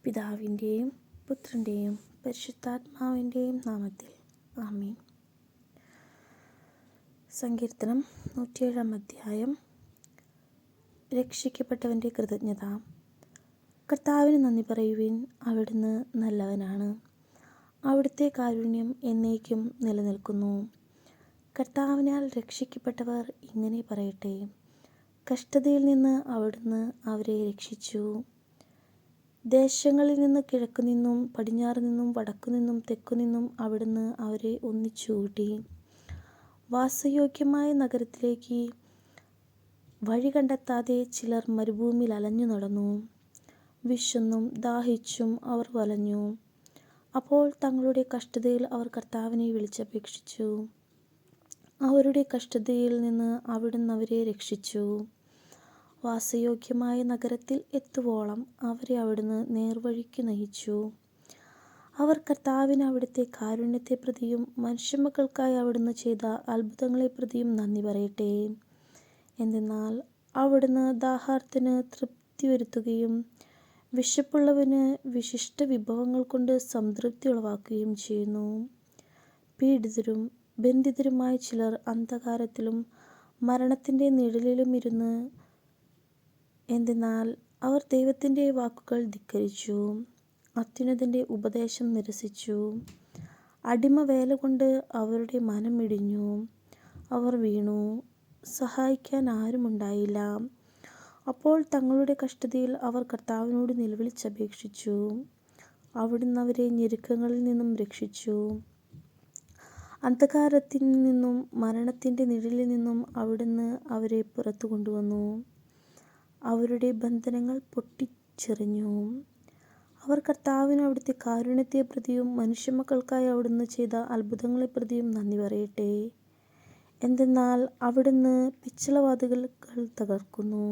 പിതാവിൻ്റെയും പുത്രൻ്റെയും പരിശുദ്ധാത്മാവിൻ്റെയും നാമത്തിൽ ആമേൻ. സങ്കീർത്തനം 107 അധ്യായം. രക്ഷിക്കപ്പെട്ടവൻ്റെ കൃതജ്ഞത. കർത്താവിന് നന്ദി പറയുവിൻ, അവിടുന്ന് നല്ലവനാണ്. അവിടുത്തെ കാരുണ്യം എന്നേക്കും നിലനിൽക്കുന്നു. കർത്താവിനാൽ രക്ഷിക്കപ്പെട്ടവർ ഇങ്ങനെ പറയട്ടെ: കഷ്ടതയിൽ നിന്ന് അവിടുന്ന് അവരെ രക്ഷിച്ചു. ദേശങ്ങളിൽ നിന്ന് കിഴക്കുനിന്നും പടിഞ്ഞാറുനിന്നും വടക്കുനിന്നും തെക്കുനിന്നും അവിടുന്ന് അവരെ ഒന്നിച്ചുകൂട്ടി. വാസയോഗ്യമായ നഗരത്തിലേക്ക് വഴി കണ്ടെത്താതെ ചിലർ മരുഭൂമിയിൽ അലഞ്ഞു നടന്നു. വിശന്നും ദാഹിച്ചും അവർ വലഞ്ഞു. അപ്പോൾ തങ്ങളുടെ കഷ്ടതയിൽ അവർ കർത്താവിനെ വിളിച്ചപേക്ഷിച്ചു. അവരുടെ കഷ്ടതയിൽ നിന്ന് അവിടുന്ന് അവരെ രക്ഷിച്ചു. വാസയോഗ്യമായ നഗരത്തിൽ എത്തുവോളം അവരെ അവിടുന്ന് നേർവഴിക്ക് നയിച്ചു. അവർ കർത്താവിന് അവിടുത്തെ കാരുണ്യത്തെ പ്രതിയും മനുഷ്യമക്കൾക്കായി അവിടുന്ന് ചെയ്ത അത്ഭുതങ്ങളെ പ്രതിയും നന്ദി പറയട്ടെ. എന്തെന്നാൽ അവിടുന്ന് ദാഹാർത്തന് തൃപ്തി വരുത്തുകയും വിശപ്പുള്ളവന് വിശിഷ്ട വിഭവങ്ങൾ കൊണ്ട് സംതൃപ്തി ഉളവാക്കുകയും ചെയ്യുന്നു. പീഡിതരും ബന്ധിതരുമായ ചിലർ അന്ധകാരത്തിലും മരണത്തിൻ്റെ നിഴലിലും ഇരുന്ന്. എന്തെന്നാൽ അവർ ദൈവത്തിൻ്റെ വാക്കുകൾ ധിക്കരിച്ചു, അത്യുന്നതൻ്റെ ഉപദേശം നിരസിച്ചു. അടിമവേല കൊണ്ട് അവരുടെ മനം ഇടിഞ്ഞു. അവർ വീണു, സഹായിക്കാൻ ആരുമുണ്ടായില്ല. അപ്പോൾ തങ്ങളുടെ കഷ്ടതയിൽ അവർ കർത്താവിനോട് നിലവിളിച്ചപേക്ഷിച്ചു. അവിടുന്ന് അവരെ ഞെരുക്കങ്ങളിൽ നിന്നും രക്ഷിച്ചു. അന്ധകാരത്തിൽ നിന്നും മരണത്തിൻ്റെ നിഴലിൽ നിന്നും അവിടുന്ന് അവരെ പുറത്തു കൊണ്ടുവന്നു. അവരുടെ ബന്ധനങ്ങൾ പൊട്ടിച്ചെറിഞ്ഞു. അവർ കർത്താവിന് അവിടുത്തെ കാരുണ്യത്തെ പ്രതിയും മനുഷ്യമക്കൾക്കായി അവിടുന്ന് ചെയ്ത അത്ഭുതങ്ങളെ പ്രതിയും നന്ദി പറയട്ടെ. എന്തെന്നാൽ അവിടുന്ന് പിച്ചളവാതിലുകൾ തകർക്കുന്നു.